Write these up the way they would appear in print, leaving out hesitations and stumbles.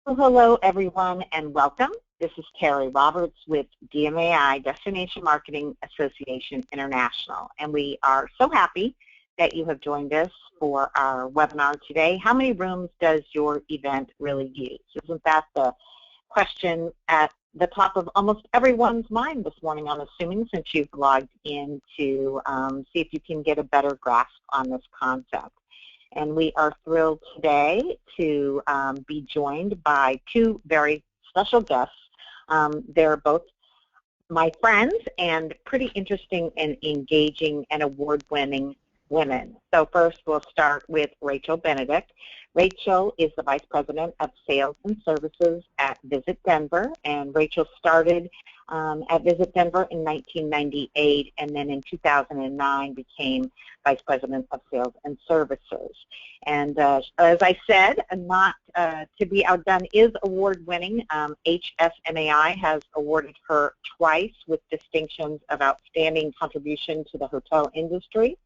Well, hello, everyone, and welcome. This is Terry Roberts with DMAI, Destination Marketing Association International, and we are so happy that you have joined us for our webinar today. How many rooms does your event really use? Isn't that the question at the top of almost everyone's mind this morning, I'm assuming, since you've logged in to see if you can get a better grasp on this concept. And we are thrilled today to be joined by two very special guests. They're both my friends and pretty interesting and engaging and award-winning women. So first we'll start with Rachel Benedict. Rachel is the Vice President of Sales and Services at Visit Denver, and Rachel started at Visit Denver in 1998, and then in 2009 became Vice President of Sales and Services. And as I said, not to be outdone, is award-winning. HSMAI has awarded her twice with distinctions of outstanding contribution to the hotel industry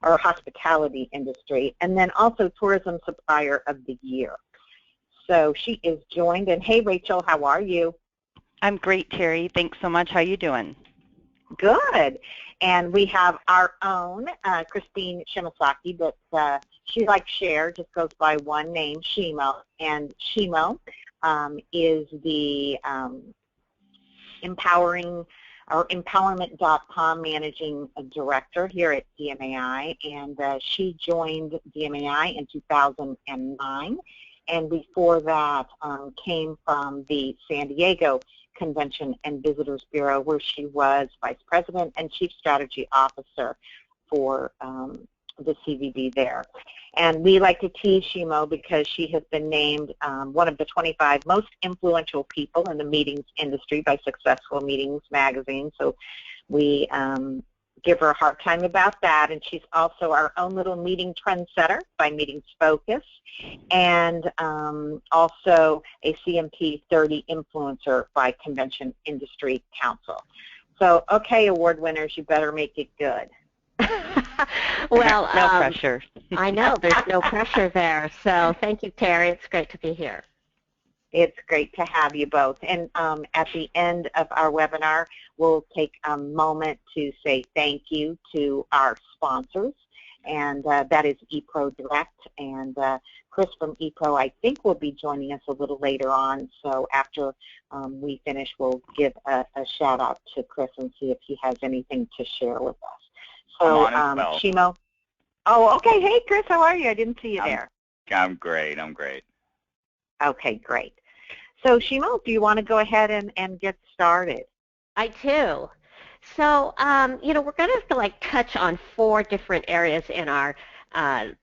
or hospitality industry, and then also Tourism Supplier of the Year. So she is joined, and hey, Rachel, how are you? I'm great, Terry. Thanks so much. How you doing? Good. And we have our own Christine Shimasaki, but she, like Cher, just goes by one name, Shimo. And Shimo is the empowerMINT.com managing director here at DMAI, and she joined DMAI in 2009, and before that came from the San Diego Convention and Visitors Bureau, where she was Vice President and Chief Strategy Officer for the CVB there. And we like to tease Shimo because she has been named one of the 25 most influential people in the meetings industry by Successful Meetings magazine. So we give her a hard time about that. And she's also our own little meeting trendsetter by Meetings Focus, and also a CMT 30 influencer by Convention Industry Council. So, okay, award winners, you better make it good. Well, no pressure. I know there's no pressure there. So thank you, Terry. It's great to be here. It's great to have you both. And at the end of our webinar, we'll take a moment to say thank you to our sponsors, and that is ePro Direct. And Chris from ePro, I think, will be joining us a little later on. So after we finish, we'll give a shout out to Chris and see if he has anything to share with us. So, Shimo. Oh, okay. Hey, Chris, how are you? I didn't see you there. I'm great. I'm great. Okay, great. So, Shimo, do you want to go ahead and get started? I do. So, you know, we're going to touch on 4 different areas in our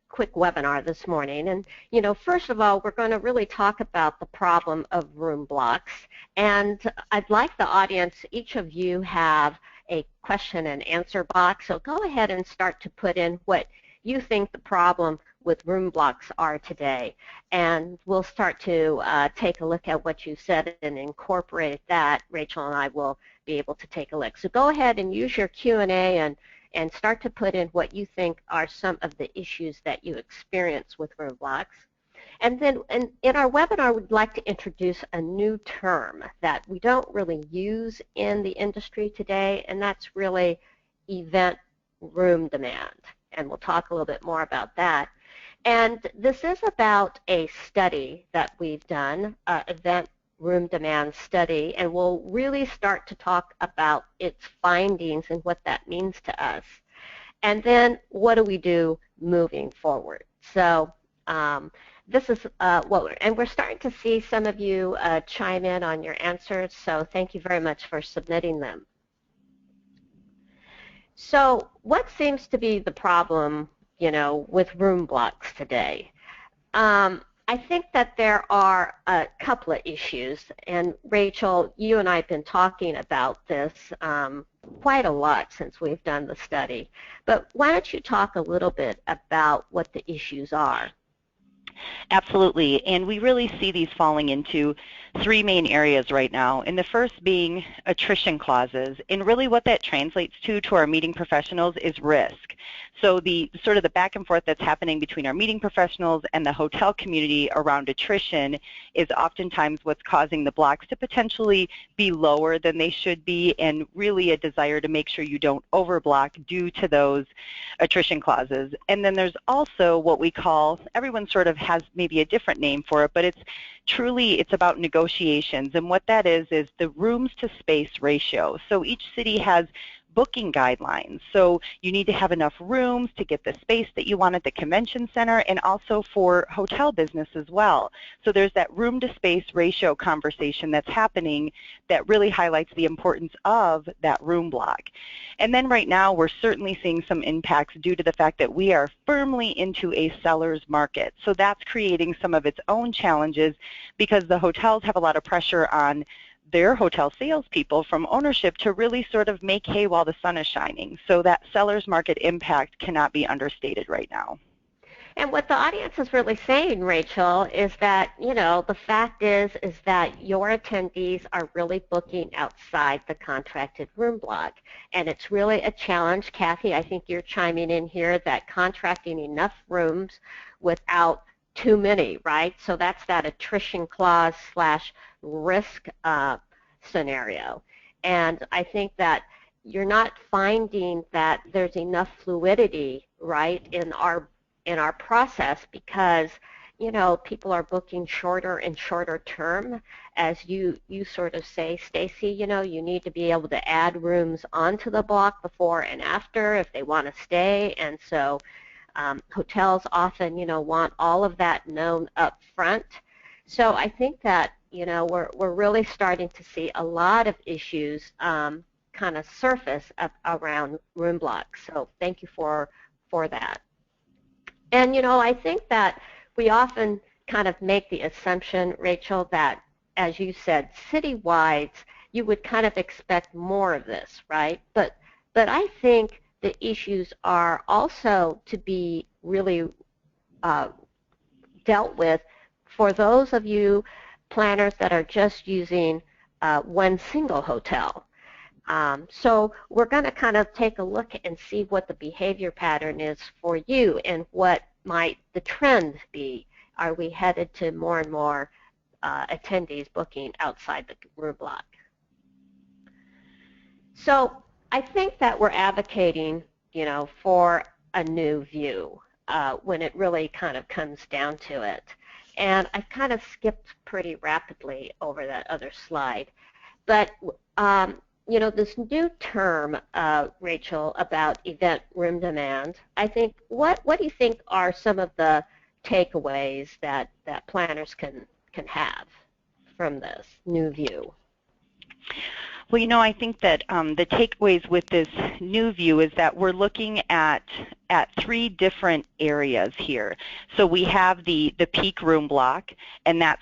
quick webinar this morning. And, you know, first of all, we're going to really talk about the problem of room blocks. And I'd like the audience, each of you have a question and answer box. So go ahead and start to put in what you think the problem with room blocks are today. And we'll start to take a look at what you said and incorporate that. Rachel and I will be able to take a look. So go ahead and use your Q&A and start to put in what you think are some of the issues that you experience with room blocks. And then in our webinar, we'd like to introduce a new term that we don't really use in the industry today, and that's really event room demand. And we'll talk a little bit more about that. And this is about a study that we've done, event room demand study, and we'll really start to talk about its findings and what that means to us. And then what do we do moving forward? So this is and we're starting to see some of you chime in on your answers, so thank you very much for submitting them. So what seems to be the problem, you know, with room blocks today? I think that there are a couple of issues, and Rachel, you and I have been talking about this quite a lot since we've done the study, but why don't you talk a little bit about what the issues are? Absolutely, and we really see these falling into 3 main areas right now, and the first being attrition clauses. And really what that translates to our meeting professionals is risk. So the sort of the back and forth that's happening between our meeting professionals and the hotel community around attrition is oftentimes what's causing the blocks to potentially be lower than they should be, and really a desire to make sure you don't overblock due to those attrition clauses. And then there's also what we call, everyone sort of has maybe a different name for it, but it's about negotiations. And what that is the rooms to space ratio. So each city has booking guidelines. So you need to have enough rooms to get the space that you want at the convention center, and also for hotel business as well. So there's that room to space ratio conversation that's happening that really highlights the importance of that room block. And then right now we're certainly seeing some impacts due to the fact that we are firmly into a seller's market. So that's creating some of its own challenges because the hotels have a lot of pressure on their hotel salespeople from ownership to really sort of make hay while the sun is shining. So that seller's market impact cannot be understated right now. And what the audience is really saying, Rachel, is that, the fact is that your attendees are really booking outside the contracted room block. And it's really a challenge. Kathy, I think you're chiming in here that contracting enough rooms without too many, right? So that's that attrition clause / risk scenario. And I think that you're not finding that there's enough fluidity, right, in our process because, people are booking shorter and shorter term. As you sort of say, Stacy, you need to be able to add rooms onto the block before and after if they want to stay. And so hotels often, want all of that known up front. So I think that, we're really starting to see a lot of issues kind of surface around room blocks. So thank you for that. And, I think that we often kind of make the assumption, Rachel, that, as you said, citywide, you would kind of expect more of this, right? But I think the issues are also to be really dealt with for those of you planners that are just using one single hotel. So we're going to kind of take a look and see what the behavior pattern is for you and what might the trend be. Are we headed to more and more attendees booking outside the room block? So I think that we're advocating, for a new view when it really kind of comes down to it. And I kind of skipped pretty rapidly over that other slide. But, this new term, Rachel, about event room demand, I think, what do you think are some of the takeaways that planners can have from this new view? Well, I think that the takeaways with this new view is that we're looking at three different areas here. So we have the peak room block, and that's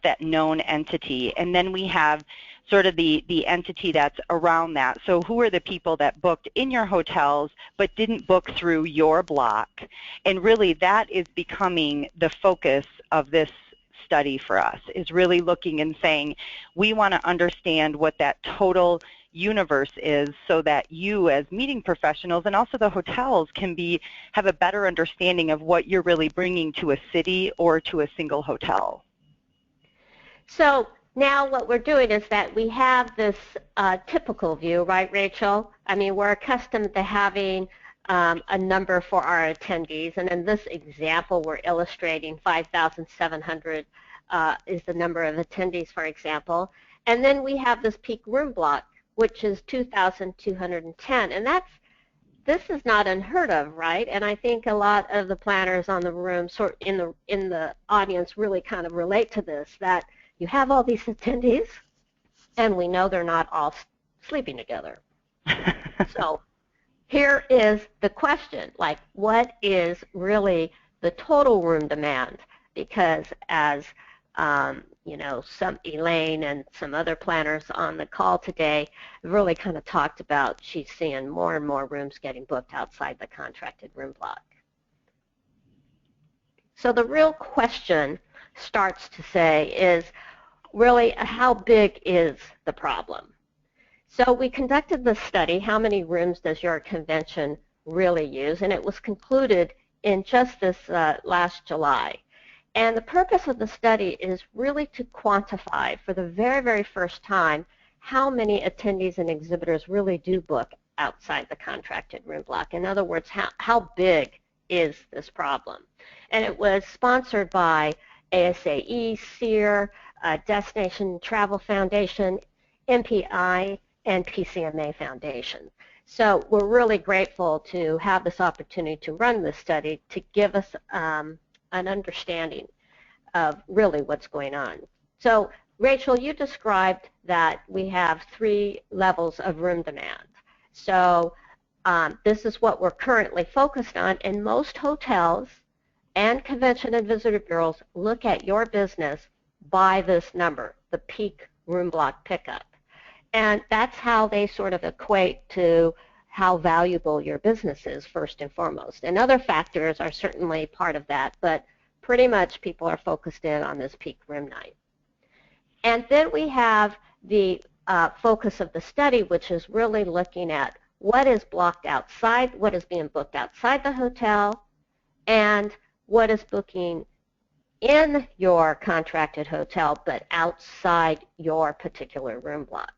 that known entity. And then we have sort of the entity that's around that. So who are the people that booked in your hotels but didn't book through your block? And really that is becoming the focus of this study for us, is really looking and saying we want to understand what that total universe is so that you as meeting professionals and also the hotels can have a better understanding of what you're really bringing to a city or to a single hotel. So now what we're doing is that we have this typical view, right, Rachel? I mean, we're accustomed to having a number for our attendees, and in this example we're illustrating 5,700 is the number of attendees, for example, and then we have this peak room block, which is 2,210, and this is not unheard of, right? And I think a lot of the planners on the room, in the audience, really kind of relate to this, that you have all these attendees, and we know they're not all sleeping together. So here is the question, like, what is really the total room demand? Because as Elaine and some other planners on the call today really kind of talked about, she's seeing more and more rooms getting booked outside the contracted room block. So the real question starts to say is really, how big is the problem? So we conducted the study, how many rooms does your convention really use, and it was concluded in just this last July. And the purpose of the study is really to quantify for the very, very first time how many attendees and exhibitors really do book outside the contracted room block. In other words, how big is this problem? And it was sponsored by ASAE, SEER, Destination Travel Foundation, MPI, and PCMA Foundation. So we're really grateful to have this opportunity to run this study to give us an understanding of really what's going on. So Rachel, you described that we have 3 levels of room demand. So this is what we're currently focused on, and most hotels and convention and visitor bureaus look at your business by this number, the peak room block pickup. And that's how they sort of equate to how valuable your business is first and foremost. And other factors are certainly part of that, but pretty much people are focused in on this peak room night. And then we have the focus of the study, which is really looking at what is blocked outside, what is being booked outside the hotel, and what is booking in your contracted hotel but outside your particular room block.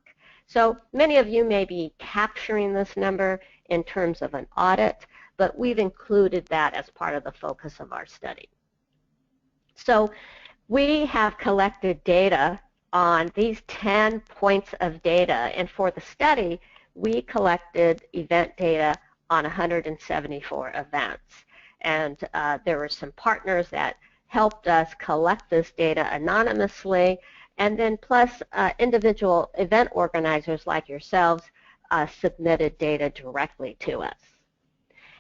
So many of you may be capturing this number in terms of an audit, but we've included that as part of the focus of our study. So we have collected data on these 10 points of data, and for the study, we collected event data on 174 events. And there were some partners that helped us collect this data anonymously, and then plus individual event organizers like yourselves submitted data directly to us.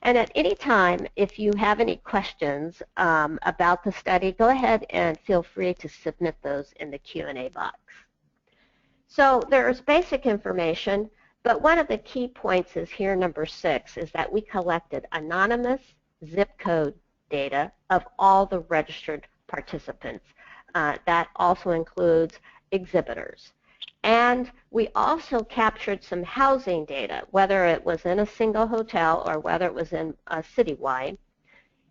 And at any time, if you have any questions about the study, go ahead and feel free to submit those in the Q&A box. So there's basic information, but one of the key points is here, number 6, is that we collected anonymous zip code data of all the registered participants. That also includes exhibitors. And we also captured some housing data, whether it was in a single hotel or whether it was in a citywide.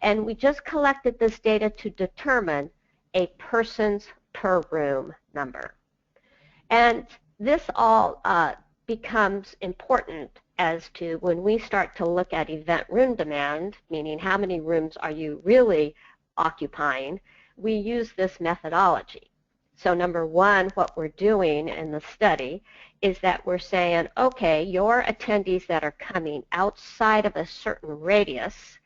And we just collected this data to determine a persons per room number. And this all becomes important as to when we start to look at event room demand, meaning how many rooms are you really occupying, we use this methodology. So number 1, what we're doing in the study is that we're saying, okay, your attendees that are coming outside of a certain radius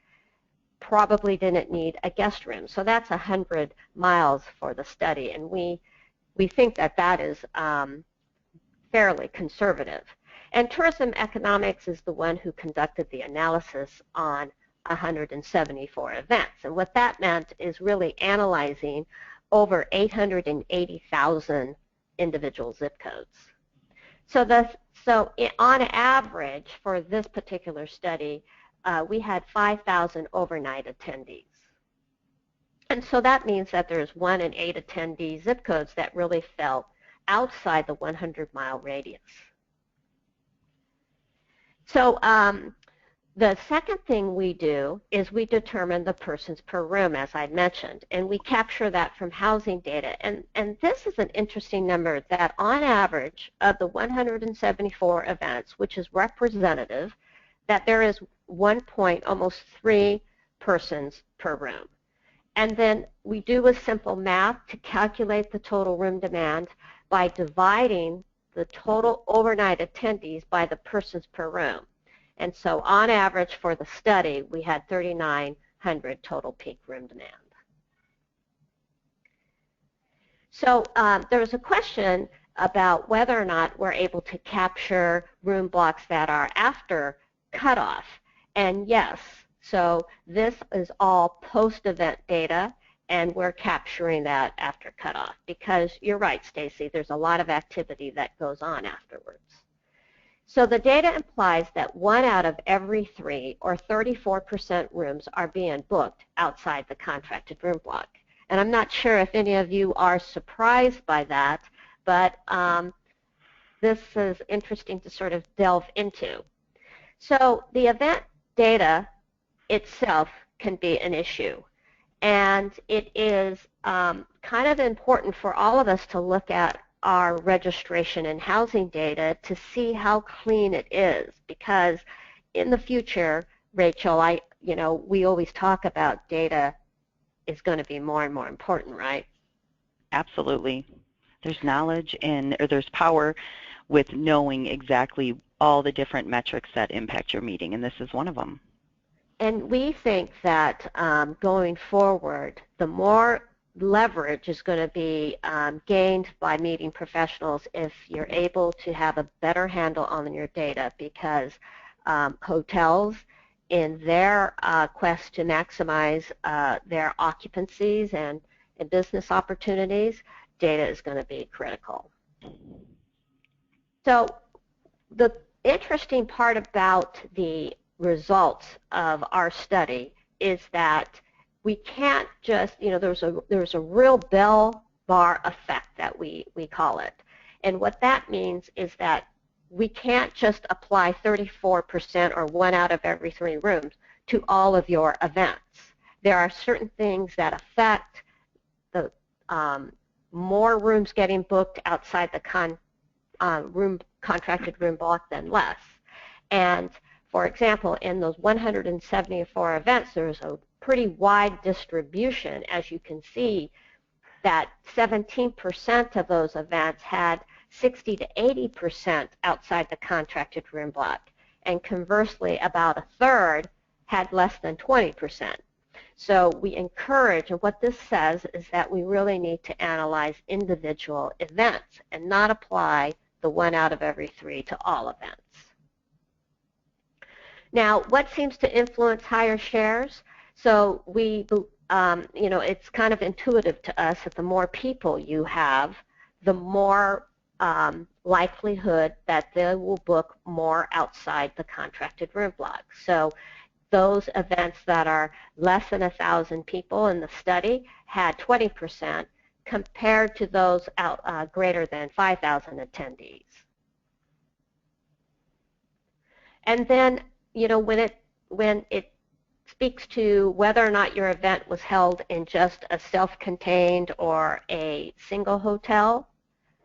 probably didn't need a guest room. So that's 100 miles for the study, and we think that that is fairly conservative. And Tourism Economics is the one who conducted the analysis on 174 events. And what that meant is really analyzing over 880,000 individual zip codes. So on average for this particular study, we had 5,000 overnight attendees. And so that means that there's 1 in 8 attendee zip codes that really fell outside the 100-mile radius. So the second thing we do is we determine the persons per room, as I mentioned, and we capture that from housing data. And this is an interesting number that on average of the 174 events, which is representative, that there is almost 3 persons per room. And then we do a simple math to calculate the total room demand by dividing the total overnight attendees by the persons per room. And so on average for the study, we had 3,900 total peak room demand. So there was a question about whether or not we're able to capture room blocks that are after cutoff. And yes, so this is all post-event data, and we're capturing that after cutoff because you're right, Stacy, there's a lot of activity that goes on afterwards. So the data implies that 1 out of every 3, or 34% rooms, are being booked outside the contracted room block. And I'm not sure if any of you are surprised by that, but this is interesting to sort of delve into. So the event data itself can be an issue. And it is kind of important for all of us to look at our registration and housing data to see how clean it is, because in the future, Rachel, we always talk about data is going to be more and more important, right? Absolutely. There's knowledge or there's power with knowing exactly all the different metrics that impact your meeting, and this is one of them. And we think that going forward, the more leverage is going to be gained by meeting professionals if you're able to have a better handle on your data, because hotels, in their quest to maximize their occupancies and business opportunities, data is going to be critical. So the interesting part about the results of our study is that we can't just, there's a real bell bar effect that we call it. And what that means is that we can't just apply 34% or 1 out of every 3 rooms to all of your events. There are certain things that affect the more rooms getting booked outside the contracted room block than less. And for example, in those 174 events, there's a pretty wide distribution. As you can see, that 17% of those events had 60 to 80% outside the contracted room block, and conversely, about a third had less than 20%. So we encourage, and what this says is that we really need to analyze individual events and not apply the 1 out of every 3 to all events. Now, what seems to influence higher shares? So it's kind of intuitive to us that the more people you have, the more likelihood that they will book more outside the contracted room block. So those events that are less than 1,000 people in the study had 20% compared to those greater than 5,000 attendees. And then, when it speaks to whether or not your event was held in just a self-contained or a single hotel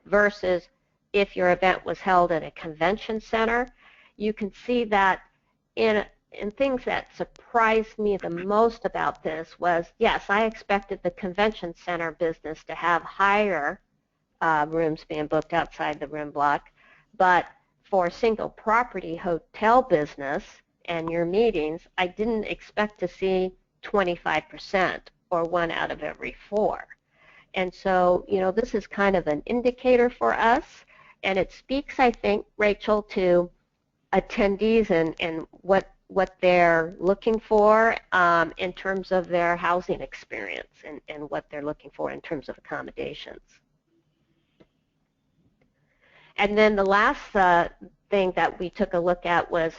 versus if your event was held in a convention center, you can see that in things that surprised me the most about this was, yes, I expected the convention center business to have higher rooms being booked outside the room block, but for single property hotel business and your meetings, I didn't expect to see 25% or 1 out of every 4. And so, this is kind of an indicator for us, and it speaks, I think, Rachel, to attendees and what they're looking for in terms of their housing experience and what they're looking for in terms of accommodations. And then the last thing that we took a look at was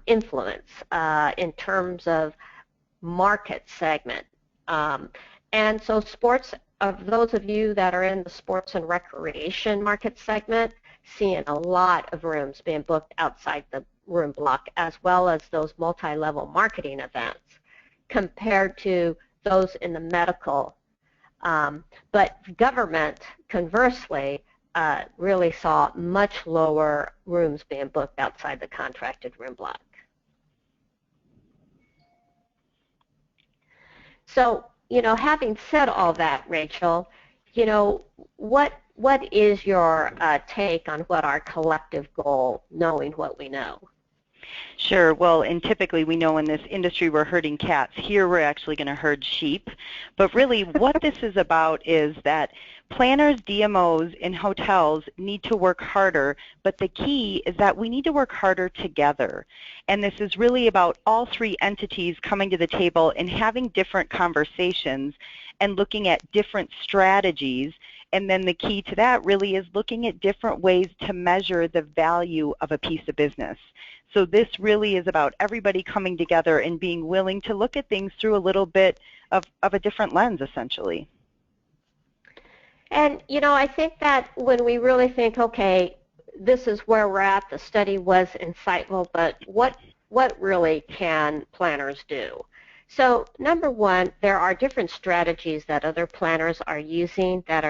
influence in terms of market segment. And so of those of you that are in the sports and recreation market segment, seeing a lot of rooms being booked outside the room block, as well as those multi-level marketing events, compared to those in the medical. But government, conversely, really saw much lower rooms being booked outside the contracted room block. So, having said all that, Rachel, what is your take on what our collective goal, knowing what we know? Sure. Well, and typically we know in this industry we're herding cats. Here we're actually going to herd sheep. But really what this is about is that planners, DMOs, and hotels need to work harder, but the key is that we need to work harder together. And this is really about all 3 entities coming to the table and having different conversations and looking at different strategies. And then the key to that really is looking at different ways to measure the value of a piece of business. So this really is about everybody coming together and being willing to look at things through a little bit of a different lens, essentially. And, I think that when we really think, okay, this is where we're at, the study was insightful, but what what really can planners do? So number one, there are different strategies that other planners are using that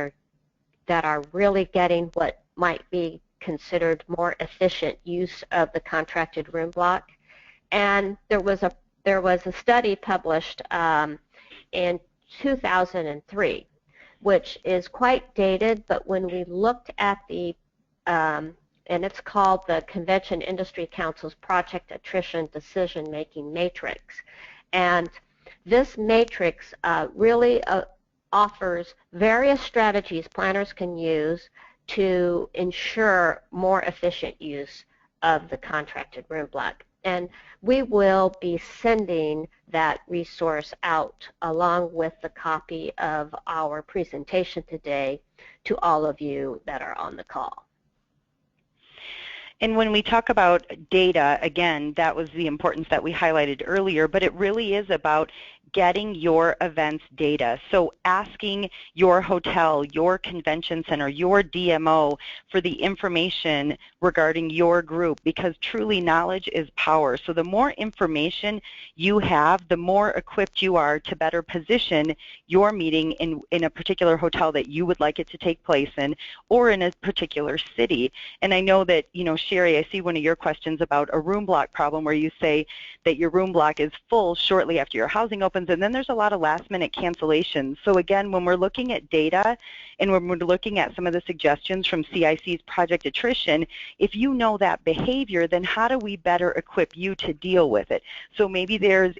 are really getting what might be considered more efficient use of the contracted room block. And there was a study published in 2003, which is quite dated, but when we looked at the and it's called the Convention Industry Council's Project Attrition Decision Making Matrix. And this matrix really offers various strategies planners can use to ensure more efficient use of the contracted room block. And we will be sending that resource out along with the copy of our presentation today to all of you that are on the call. And when we talk about data, again, that was the importance that we highlighted earlier, but it really is about getting your events data. So asking your hotel, your convention center, your DMO for the information regarding your group, because truly knowledge is power. So the more information you have, the more equipped you are to better position your meeting in a particular hotel that you would like it to take place in, or in a particular city. And I know that, Sherry, I see one of your questions about a room block problem where you say that your room block is full shortly after your housing opens, and then there's a lot of last-minute cancellations. So again, when we're looking at data and when we're looking at some of the suggestions from CIC's Project Attrition, if you know that behavior, then how do we better equip you to deal with it? So maybe there's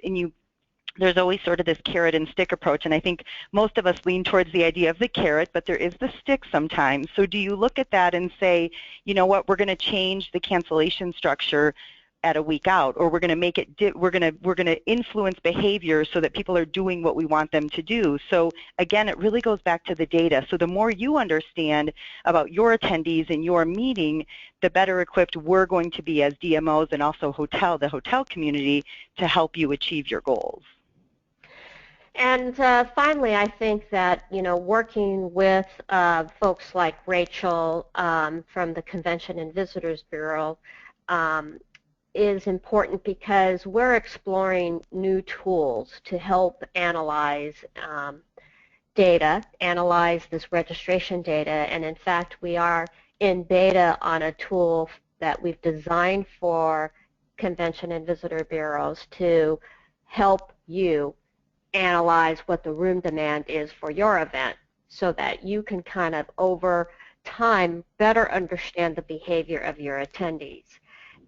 always sort of this carrot and stick approach, and I think most of us lean towards the idea of the carrot, but there is the stick sometimes. So do you look at that and say, you know what, we're going to change the cancellation structure at a week out, or we're going to make it, we're going to influence behavior so that people are doing what we want them to do. So again, it really goes back to the data. So the more you understand about your attendees and your meeting, the better equipped we're going to be as DMOs and also the hotel community to help you achieve your goals. And finally, I think that, working with folks like Rachel from the Convention and Visitors Bureau is important because we're exploring new tools to help analyze data, analyze this registration data, and in fact, we are in beta on a tool that we've designed for Convention and Visitor Bureaus to help you analyze what the room demand is for your event so that you can kind of over time better understand the behavior of your attendees.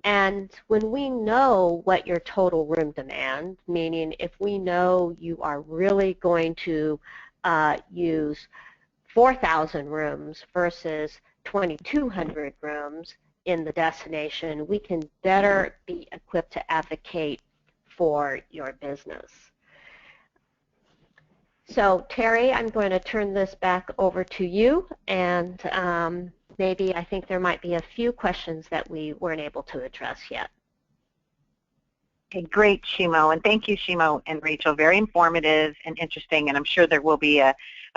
And when we know what your total room demand, meaning if we know you are really going to use 4,000 rooms versus 2,200 rooms in the destination, we can better be equipped to advocate for your business. So Terry, I'm going to turn this back over to you, and maybe I think there might be a few questions that we weren't able to address yet. Okay, great, Shimo, and thank you, Shimo and Rachel. Very informative and interesting, and I'm sure there will be a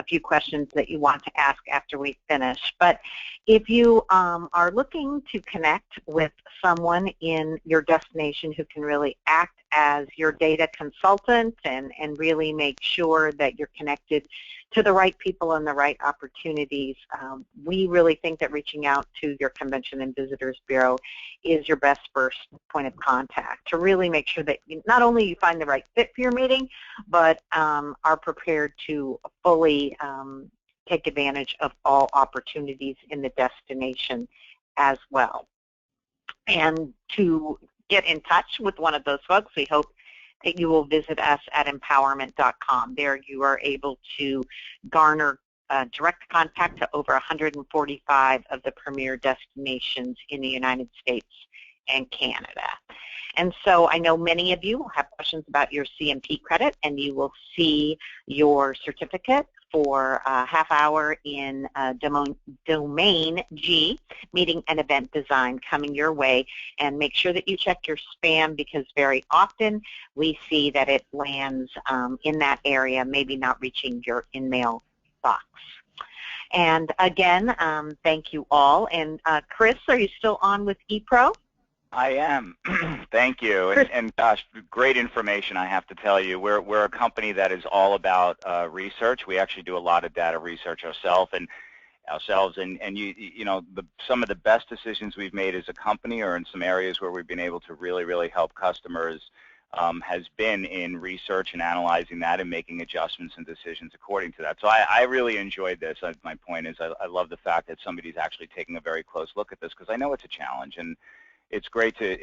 few questions that you want to ask after we finish. But if you are looking to connect with someone in your destination who can really act as your data consultant and really make sure that you're connected to the right people and the right opportunities, we really think that reaching out to your Convention and Visitors Bureau is your best first point of contact to really make sure that not only you find the right fit for your meeting, but are prepared to fully take advantage of all opportunities in the destination as well. And to get in touch with one of those folks, we hope that you will visit us at empowerMINT.com. There you are able to garner direct contact to over 145 of the premier destinations in the United States and Canada. And so I know many of you will have questions about your CMP credit, and you will see your certificate for a half hour in Domain G, Meeting and Event Design, coming your way. And make sure that you check your spam, because very often we see that it lands in that area, maybe not reaching your in-mail box. And again, thank you all. And Chris, are you still on with ePro? I am. Thank you, and gosh, great information. I have to tell you, we're a company that is all about research. We actually do a lot of data research ourselves, and you know, some of the best decisions we've made as a company, or in some areas where we've been able to really help customers, has been in research and analyzing that and making adjustments and decisions according to that. So I really enjoyed this. My point is, I love the fact that somebody's actually taking a very close look at this, because I know it's a challenge, and it's great to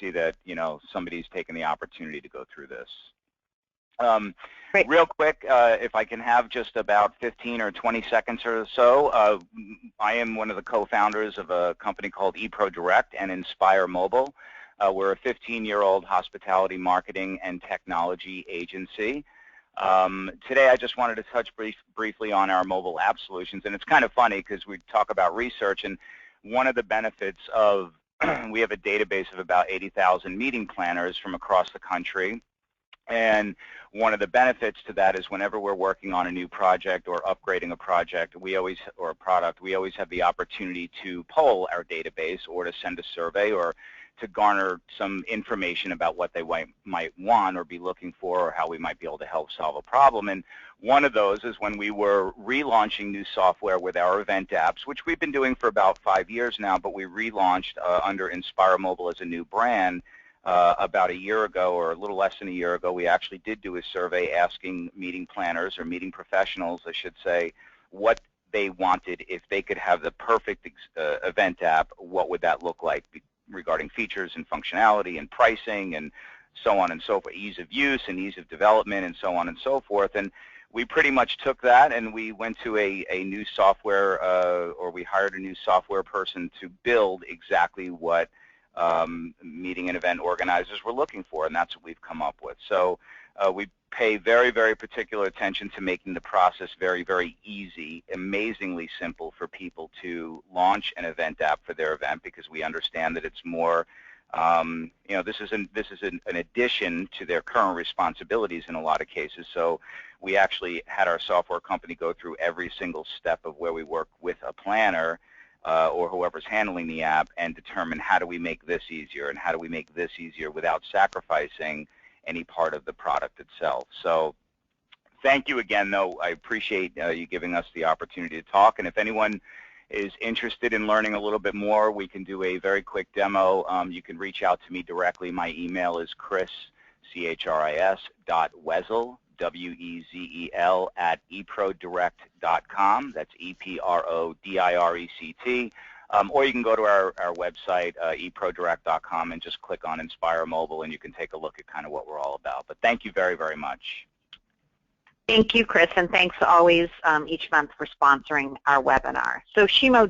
see that, you know, somebody's taken the opportunity to go through this. Real quick, if I can have just about 15 or 20 seconds or so, I am one of the co-founders of a company called eProDirect and Inspire Mobile. We're a 15-year-old hospitality marketing and technology agency. Today I just wanted to touch briefly on our mobile app solutions, and it's kind of funny because we talk about research, and one of the benefits of we have a database of about 80,000 meeting planners from across the country, and one of the benefits to that is whenever we're working on a new project or upgrading a project, or a product, we always have the opportunity to poll our database or to send a survey or to garner some information about what they might want or be looking for, or how we might be able to help solve a problem. And one of those is when we were relaunching new software with our event apps, which we've been doing for about 5 years now, but we relaunched under Inspire Mobile as a new brand about a year ago, or a little less than a year ago. We actually did do a survey asking meeting planners, or meeting professionals, I should say, what they wanted if they could have the perfect event app. What would that look like regarding features and functionality and pricing and so on and so forth, ease of use and ease of development and so on and so forth. And we pretty much took that and we went to a new software, or we hired a new software person to build exactly what meeting and event organizers were looking for, and that's what we've come up with. So we pay very particular attention to making the process very easy, amazingly simple for people to launch an event app for their event, because we understand that it's more, you know, this is an addition to their current responsibilities in a lot of cases. So we actually had our software company go through every single step of where we work with a planner or whoever's handling the app, and determine how do we make this easier, and how do we make this easier without sacrificing any part of the product itself. So thank you again, though. I appreciate you giving us the opportunity to talk. And if anyone is interested in learning a little bit more, we can do a very quick demo. You can reach out to me directly. My email is chris, chris.wezel, W-E-Z-E-L, at eProDirect.com. That's E-P-R-O-D-I-R-E-C-T. Or you can go to our website, eProDirect.com, and just click on Inspire Mobile, and you can take a look at kind of what we're all about. But thank you very much. Thank you, Chris, and thanks always each month for sponsoring our webinar. So Shimo,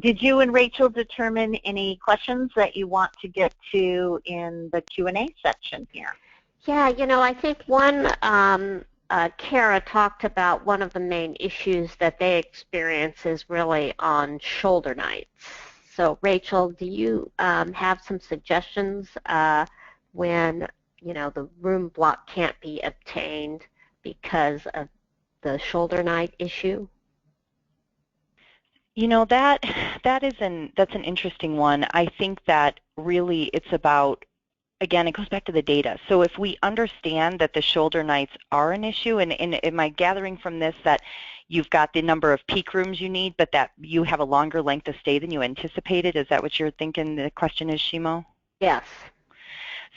did you and Rachel determine any questions that you want to get to in the Q&A section here? Yeah, you know, I think one, Kara talked about one of the main issues that they experience is really on shoulder nights. So Rachel, do you have some suggestions when, you know, the room block can't be obtained because of the shoulder night issue? You know, that's an interesting one. I think that really it's about, again, it goes back to the data. So if we understand that the shoulder nights are an issue, and am I gathering from this that you've got the number of peak rooms you need, but that you have a longer length of stay than you anticipated? Is that what you're thinking the question is, Shimo? Yes.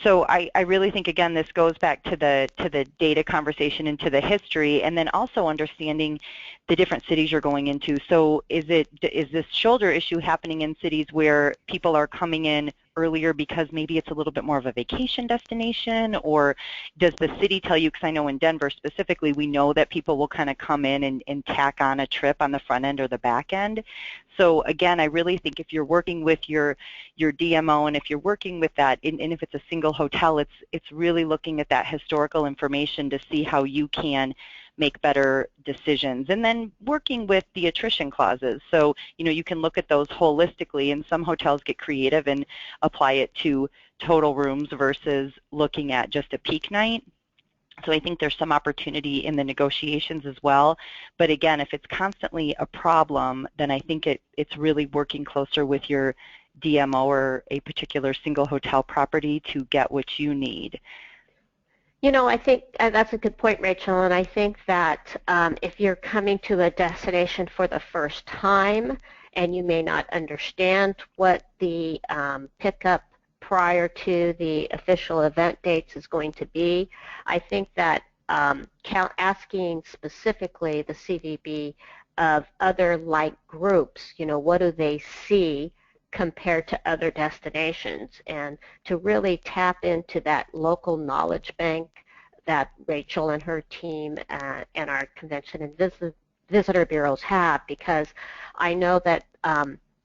So I really think, again, this goes back to the data conversation and to the history, and then also understanding the different cities you're going into. So is this shoulder issue happening in cities where people are coming in earlier because maybe it's a little bit more of a vacation destination, or does the city tell you, because I know in Denver specifically, we know that people will kind of come in and tack on a trip on the front end or the back end. So again, I really think if you're working with your DMO, and if you're working with that, and if it's a single hotel, it's really looking at that historical information to see how you can make better decisions, and then working with the attrition clauses. So, you know, you can look at those holistically, and some hotels get creative and apply it to total rooms versus looking at just a peak night. So I think there's some opportunity in the negotiations as well. But again, if it's constantly a problem, then I think it's really working closer with your DMO or a particular single hotel property to get what you need? You know, I think that's a good point, Rachel, and I think that if you're coming to a destination for the first time and you may not understand what the pickup prior to the official event dates is going to be, I think that asking specifically the CVB of other like groups, you know, what do they see compared to other destinations, and to really tap into that local knowledge bank that Rachel and her team and our convention and visitor bureaus have, because I know that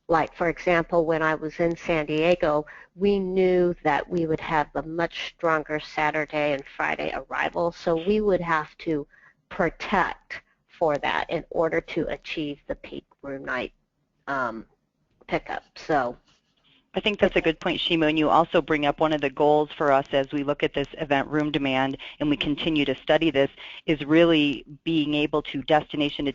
like, for example, when I was in San Diego, we knew that we would have a much stronger Saturday and Friday arrival, so we would have to protect for that in order to achieve the peak room night pickup. So I think that's a good point, Shima, and you also bring up one of the goals for us as we look at this event room demand and we continue to study this is really being able to destination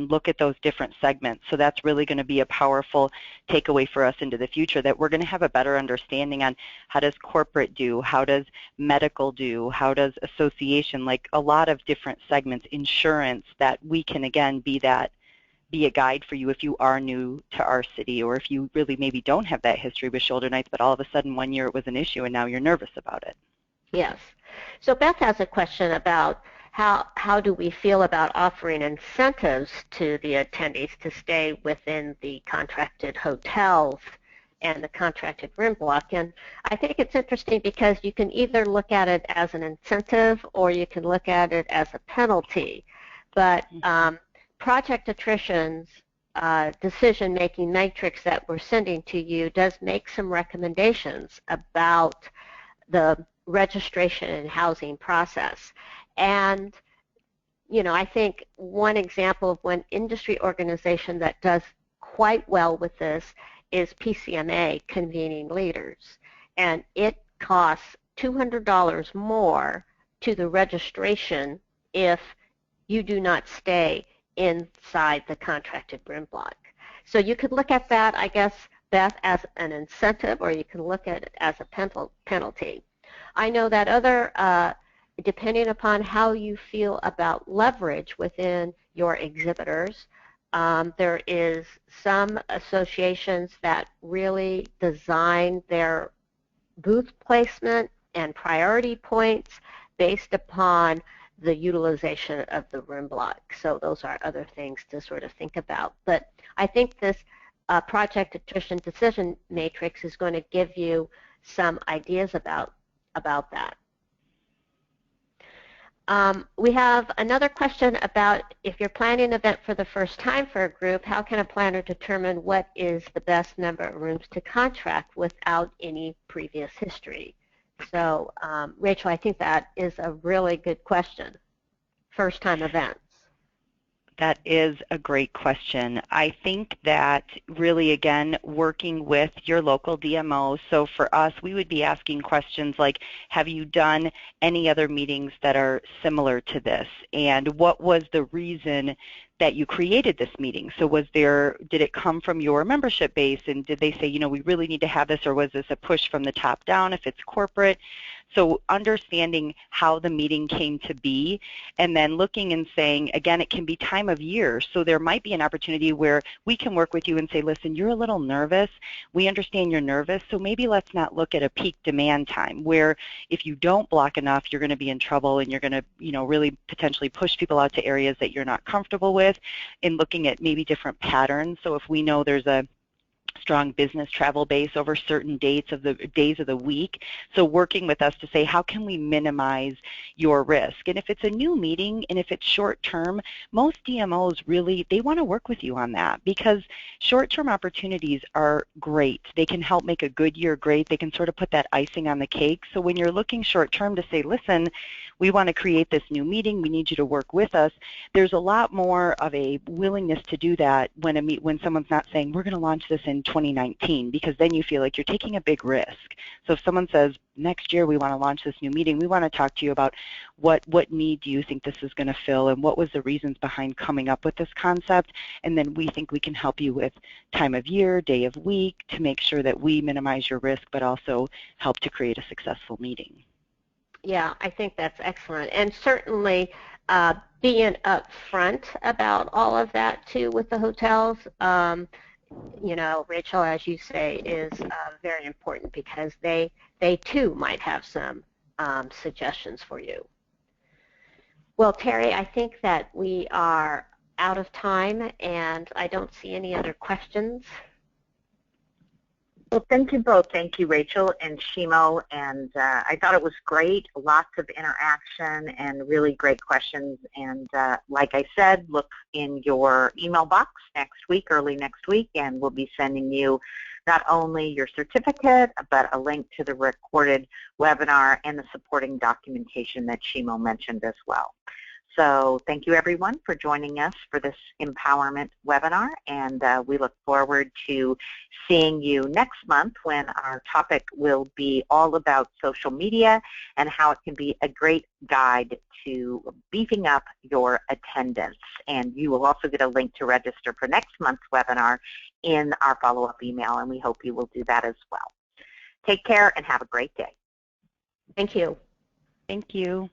look at those different segments. So that's really going to be a powerful takeaway for us into the future, that we're going to have a better understanding on how does corporate do, how does medical do, how does association, like a lot of different segments, insurance, that we can again be a guide for you if you are new to our city, or if you really maybe don't have that history with shoulder nights, but all of a sudden one year it was an issue and now you're nervous about it. Yes. So Beth has a question about how do we feel about offering incentives to the attendees to stay within the contracted hotels and the contracted room block. And I think it's interesting because you can either look at it as an incentive or you can look at it as a penalty. But Project Attrition's decision-making matrix that we're sending to you does make some recommendations about the registration and housing process. And, you know, I think one example of one industry organization that does quite well with this is PCMA, Convening Leaders. And it costs $200 more to the registration if you do not stay inside the contracted room block. So you could look at that, I guess, Beth, as an incentive, or you can look at it as a penalty. I know that depending upon how you feel about leverage within your exhibitors, there is some associations that really design their booth placement and priority points based upon the utilization of the room block. So those are other things to sort of think about. But I think this Project Attrition Decision Matrix is going to give you some ideas about that. We have another question about if you're planning an event for the first time for a group, how can a planner determine what is the best number of rooms to contract without any previous history? So, Rachel, I think that is a really good question. First-time events. That is a great question. I think that really, again, working with your local DMO. So for us, we would be asking questions like, have you done any other meetings that are similar to this? And what was the reason that you created this meeting? So did it come from your membership base, and did they say, you know, we really need to have this, or was this a push from the top down if it's corporate? So understanding how the meeting came to be, and then looking and saying, again, it can be time of year. So there might be an opportunity where we can work with you and say, listen, you're a little nervous. We understand you're nervous, so maybe let's not look at a peak demand time where if you don't block enough, you're going to be in trouble and you're going to, you know, really potentially push people out to areas that you're not comfortable with, in looking at maybe different patterns. So if we know there's a strong business travel base over certain days of the week. So working with us to say, how can we minimize your risk? And if it's a new meeting and if it's short term, most DMOs really, they want to work with you on that, because short-term opportunities are great. They can help make a good year great. They can sort of put that icing on the cake. So when you're looking short term to say, listen, we want to create this new meeting, we need you to work with us, there's a lot more of a willingness to do that when someone's not saying, we're going to launch this in 2019, because then you feel like you're taking a big risk. So if someone says, next year we want to launch this new meeting, we want to talk to you about what need do you think this is going to fill, and what was the reasons behind coming up with this concept, and then we think we can help you with time of year, day of week, to make sure that we minimize your risk but also help to create a successful meeting. Yeah, I think that's excellent. And certainly being upfront about all of that too with the hotels, you know, Rachel, as you say, is very important, because they too might have some suggestions for you. Well, Terry, I think that we are out of time, and I don't see any other questions. Well, thank you both. Thank you, Rachel and Shimo. And I thought it was great, lots of interaction and really great questions. And like I said, look in your email box next week, early next week, and we'll be sending you not only your certificate, but a link to the recorded webinar and the supporting documentation that Shimo mentioned as well. So thank you, everyone, for joining us for this empowerment webinar, and we look forward to seeing you next month, when our topic will be all about social media and how it can be a great guide to beefing up your attendance. And you will also get a link to register for next month's webinar in our follow-up email, and we hope you will do that as well. Take care and have a great day. Thank you. Thank you.